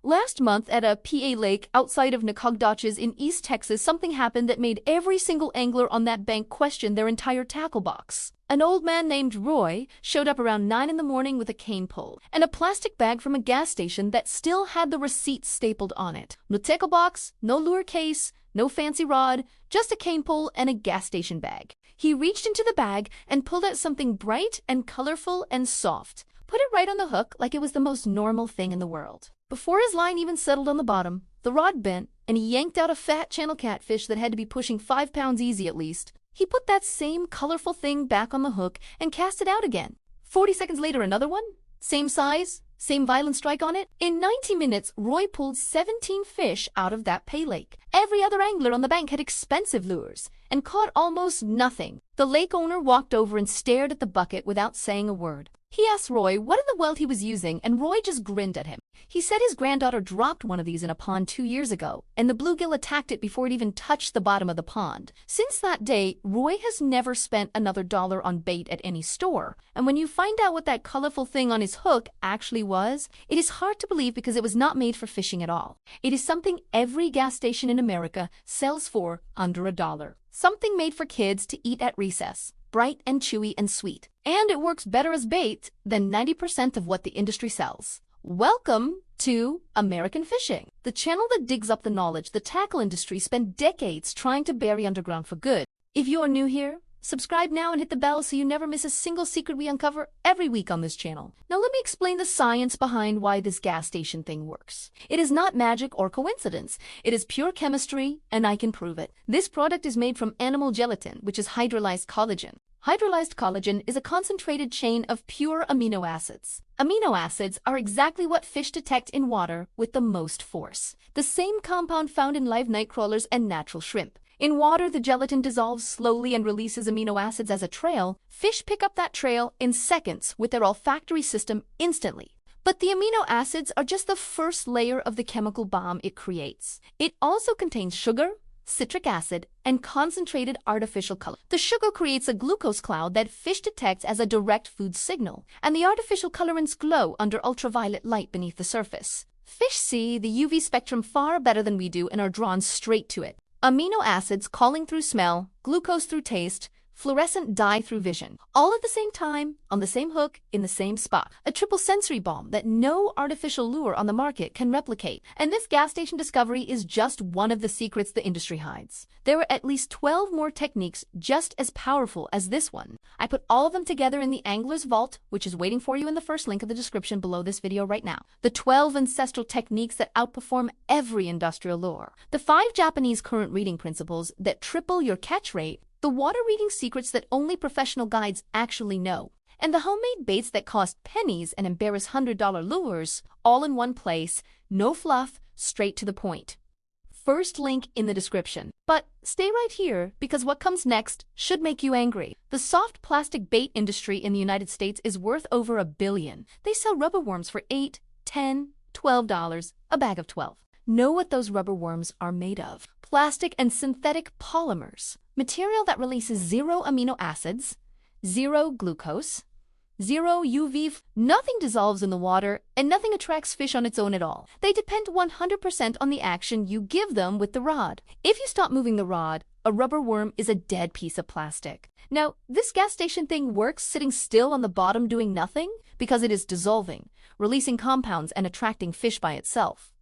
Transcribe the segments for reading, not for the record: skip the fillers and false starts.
Last month at a PA lake outside of Nacogdoches in East Texas, something happened that made every single angler on that bank question their entire tackle box. An old man named Roy showed up around 9 in the morning with a cane pole and a plastic bag from a gas station that still had the receipt stapled on it. No tackle box, no lure case, no fancy rod, just a cane pole and a gas station bag. He reached into the bag and pulled out something bright and colorful and soft. Put it right on the hook like it was the most normal thing in the world. Before his line even settled on the bottom, the rod bent, and he yanked out a fat channel catfish that had to be pushing 5 pounds easy at least. He put that same colorful thing back on the hook and cast it out again. 40 seconds later, another one. Same size, same violent strike on it. In 90 minutes, Roy pulled 17 fish out of that pay lake. Every other angler on the bank had expensive lures and caught almost nothing. The lake owner walked over and stared at the bucket without saying a word. He asked Roy what in the world he was using, and Roy just grinned at him. He said his granddaughter dropped one of these in a pond 2 years ago, and the bluegill attacked it before it even touched the bottom of the pond. Since that day, Roy has never spent another dollar on bait at any store. And when you find out what that colorful thing on his hook actually was, it is hard to believe because it was not made for fishing at all. It is something every gas station in America sells for under $1. Something made for kids to eat at recess. Bright and chewy and sweet. And it works better as bait than 90% of what the industry sells. Welcome to American Fishing, the channel that digs up the knowledge the tackle industry spent decades trying to bury underground for good. If you are new here, subscribe now and hit the bell so you never miss a single secret we uncover every week on this channel. Now let me explain the science behind why this gas station thing works. It is not magic or coincidence. It is pure chemistry, and I can prove it. This product is made from animal gelatin, which is hydrolyzed collagen. Hydrolyzed collagen is a concentrated chain of pure amino acids. Amino acids are exactly what fish detect in water with the most force. The same compound found in live night crawlers and natural shrimp. In water, the gelatin dissolves slowly and releases amino acids as a trail. Fish pick up that trail in seconds with their olfactory system instantly. But the amino acids are just the first layer of the chemical bomb it creates. It also contains sugar, citric acid, and concentrated artificial color. The sugar creates a glucose cloud that fish detects as a direct food signal, and the artificial colorants glow under ultraviolet light beneath the surface. Fish see the UV spectrum far better than we do and are drawn straight to it. Amino acids calling through smell, glucose through taste, fluorescent dye through vision, all at the same time, on the same hook, in the same spot. A triple sensory bomb that no artificial lure on the market can replicate. And this gas station discovery is just one of the secrets the industry hides. There are at least 12 more techniques just as powerful as this one. I put all of them together in the Angler's Vault, which is waiting for you in the first link of the description below this video right now. The 12 ancestral techniques that outperform every industrial lure. The 5 Japanese current reading principles that triple your catch rate. The water reading secrets that only professional guides actually know, and the homemade baits that cost pennies and embarrass $100 lures, all in one place, no fluff, straight to the point. First link in the description. But stay right here because what comes next should make you angry. The soft plastic bait industry in the United States is worth over $1 billion. They sell rubber worms for $8, $10, $12, a bag of 12. Know what those rubber worms are made of. Plastic and synthetic polymers. Material that releases 0 amino acids, 0 glucose, 0 UV. Nothing dissolves in the water, and nothing attracts fish on its own at all. They depend 100% on the action you give them with the rod. If you stop moving the rod, a rubber worm is a dead piece of plastic. Now, this gas station thing works sitting still on the bottom doing nothing because it is dissolving, releasing compounds and attracting fish by itself.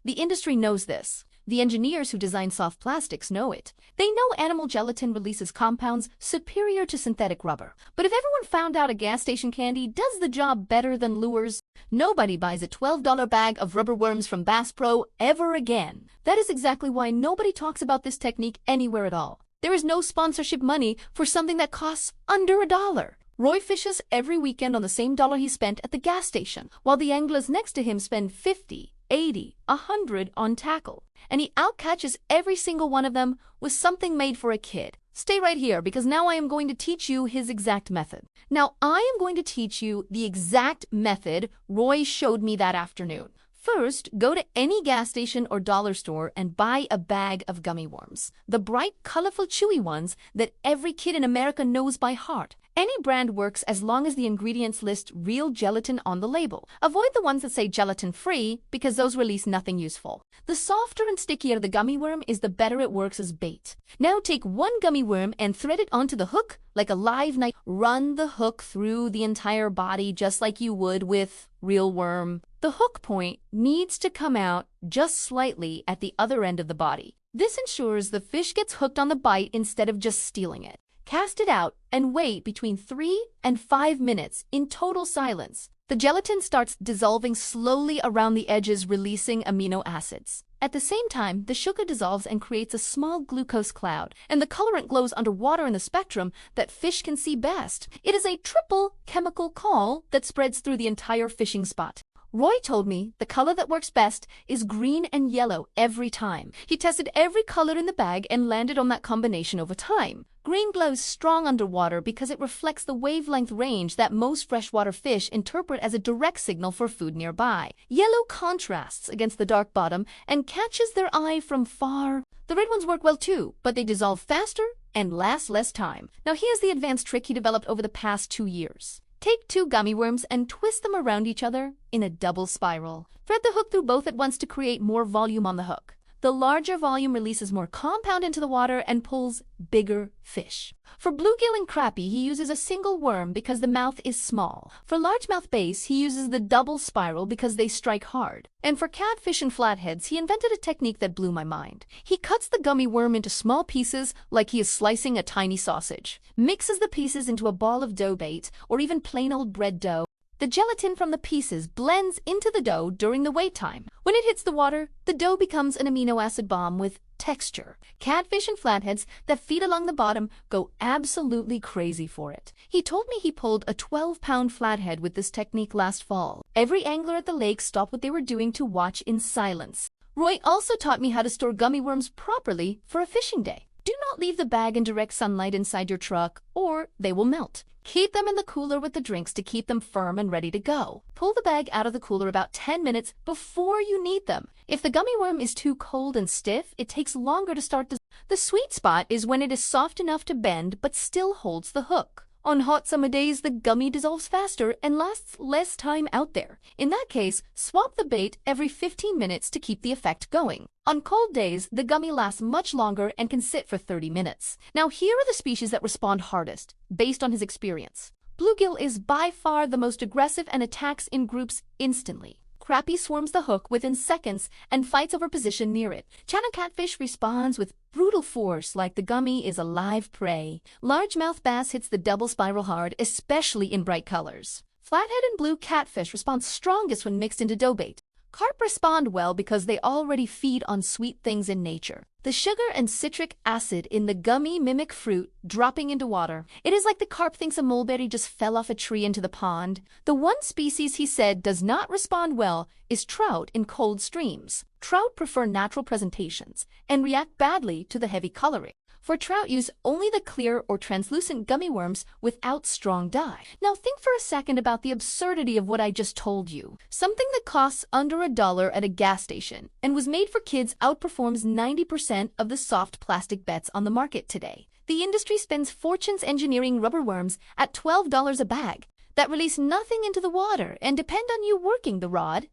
The industry knows this. The engineers who design soft plastics know it. They know animal gelatin releases compounds superior to synthetic rubber. But if everyone found out a gas station candy does the job better than lures, nobody buys a $12 bag of rubber worms from Bass Pro ever again. That is exactly why nobody talks about this technique anywhere at all. There is no sponsorship money for something that costs under $1. Roy fishes every weekend on the same dollar he spent at the gas station, while the anglers next to him spend $50, $80, $100 on tackle. And he outcatches every single one of them with something made for a kid. Stay right here because now I am going to teach you his exact method. Now I am going to teach you the exact method Roy showed me that afternoon. First, go to any gas station or dollar store and buy a bag of gummy worms. The bright, colorful, chewy ones that every kid in America knows by heart. Any brand works as long as the ingredients list real gelatin on the label. Avoid the ones that say gelatin-free because those release nothing useful. The softer and stickier the gummy worm is, the better it works as bait. Now take one gummy worm and thread it onto the hook like a live knife. Run the hook through the entire body just like you would with real worm. The hook point needs to come out just slightly at the other end of the body. This ensures the fish gets hooked on the bite instead of just stealing it. Cast it out and wait between 3 and 5 minutes in total silence. The gelatin starts dissolving slowly around the edges, releasing amino acids. At the same time, the sugar dissolves and creates a small glucose cloud, and the colorant glows underwater in the spectrum that fish can see best. It is a triple chemical call that spreads through the entire fishing spot. Roy told me the color that works best is green and yellow every time. He tested every color in the bag and landed on that combination over time. Green glows strong underwater because it reflects the wavelength range that most freshwater fish interpret as a direct signal for food nearby. Yellow contrasts against the dark bottom and catches their eye from far. The red ones work well too, but they dissolve faster and last less time. Now here's the advanced trick he developed over the past 2 years. Take 2 gummy worms and twist them around each other in a double spiral. Thread the hook through both at once to create more volume on the hook. The larger volume releases more compound into the water and pulls bigger fish. For bluegill and crappie, he uses a single worm because the mouth is small. For largemouth bass, he uses the double spiral because they strike hard. And for catfish and flatheads, he invented a technique that blew my mind. He cuts the gummy worm into small pieces like he is slicing a tiny sausage, mixes the pieces into a ball of dough bait or even plain old bread dough. The gelatin from the pieces blends into the dough during the wait time. When it hits the water, the dough becomes an amino acid bomb with texture. Catfish and flatheads that feed along the bottom go absolutely crazy for it. He told me he pulled a 12-pound flathead with this technique last fall. Every angler at the lake stopped what they were doing to watch in silence. Roy also taught me how to store gummy worms properly for a fishing day. Do not leave the bag in direct sunlight inside your truck or they will melt. Keep them in the cooler with the drinks to keep them firm and ready to go. Pull the bag out of the cooler about 10 minutes before you need them. If the gummy worm is too cold and stiff, it takes longer to start. The sweet spot is when it is soft enough to bend but still holds the hook. On hot summer days, the gummy dissolves faster and lasts less time out there. In that case, swap the bait every 15 minutes to keep the effect going. On cold days, the gummy lasts much longer and can sit for 30 minutes. Now here are the species that respond hardest, based on his experience. Bluegill is by far the most aggressive and attacks in groups instantly. Crappie swarms the hook within seconds and fights over position near it. Channel catfish responds with brutal force like the gummy is a live prey. Largemouth bass hits the double spiral hard, especially in bright colors. Flathead and blue catfish respond strongest when mixed into dough bait. Carp respond well because they already feed on sweet things in nature. The sugar and citric acid in the gummy mimic fruit dropping into water. It is like the carp thinks a mulberry just fell off a tree into the pond. The one species he said does not respond well is trout in cold streams. Trout prefer natural presentations and react badly to the heavy coloring. For trout, use only the clear or translucent gummy worms without strong dye. Now think for a second about the absurdity of what I just told you. Something that costs under $1 at a gas station and was made for kids outperforms 90% of the soft plastic bets on the market today. The industry spends fortunes engineering rubber worms at $12 a bag that release nothing into the water and depend on you working the rod,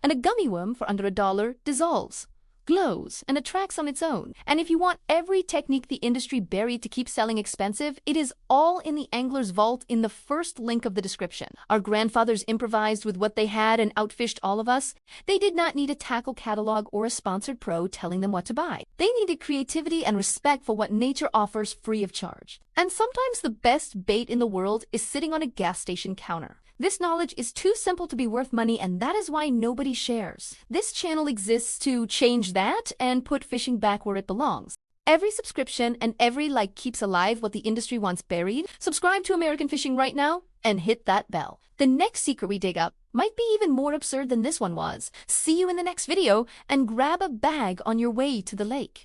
and a gummy worm for under $1 dissolves, glows, and attracts on its own. And if you want every technique the industry buried to keep selling expensive, it is all in the Angler's Vault in the first link of the description. Our grandfathers improvised with what they had and outfished all of us. They did not need a tackle catalog or a sponsored pro telling them what to buy. They needed creativity and respect for what nature offers free of charge. And sometimes the best bait in the world is sitting on a gas station counter. This knowledge is too simple to be worth money, and that is why nobody shares. This channel exists to change that and put fishing back where it belongs. Every subscription and every like keeps alive what the industry wants buried. Subscribe to American Fishing right now and hit that bell. The next secret we dig up might be even more absurd than this one was. See you in the next video and grab a bag on your way to the lake.